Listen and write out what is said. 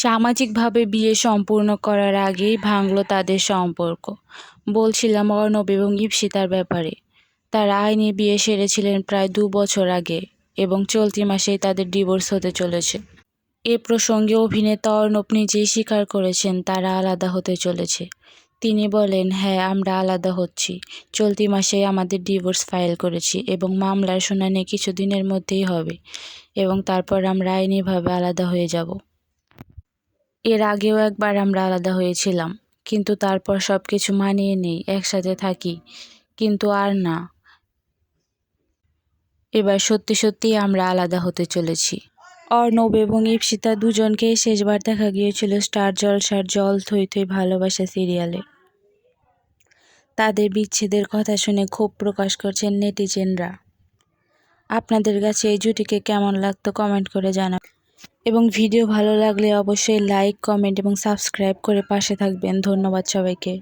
সামাজিকভাবে বিয়ে সম্পূর্ণ করার আগেই ভাঙল তাদের সম্পর্ক। বলছিলাম অর্ণব এবং ঈপ্সিতার ব্যাপারে। তারা আইনি বিয়ে সেরেছিলেন প্রায় 2 বছর আগে এবং চলতি মাসেই তাদের ডিভোর্স হতে চলেছে। এ প্রসঙ্গে অভিনেতা অর্ণব নিজেই স্বীকার করেছেন তারা আলাদা হতে চলেছে। তিনি বলেন, হ্যাঁ, আমরা আলাদা হচ্ছি। চলতি মাসেই আমাদের ডিভোর্স ফাইল করেছি এবং মামলার শুনানি কিছুদিনের মধ্যেই হবে এবং তারপর আমরা আইনিভাবে আলাদা হয়ে যাব। এর আগেও একবার আমরা আলাদা হয়েছিলাম, কিন্তু তারপর সবকিছু মানিয়ে নেই, একসাথে থাকি, কিন্তু আর না। এবার সত্যি সত্যিই আমরা আলাদা হতে চলেছি। অর্ণব এবং ঈপ্সিতা দুজনকেই শেষবার দেখা গিয়েছিল স্টার জলসার জল থই থই ভালোবাসা সিরিয়ালে। তাদের বিচ্ছেদের কথা শুনে ক্ষোভ প্রকাশ করছেন নেটিজেনরা। আপনাদের কাছে এই জুটিকে কেমন লাগতো কমেন্ট করে জানাবেন এবং ভিডিও ভালো লাগলে অবশ্যই লাইক, কমেন্ট এবং সাবস্ক্রাইব করে পাশে থাকবেন। ধন্যবাদ সবাইকে।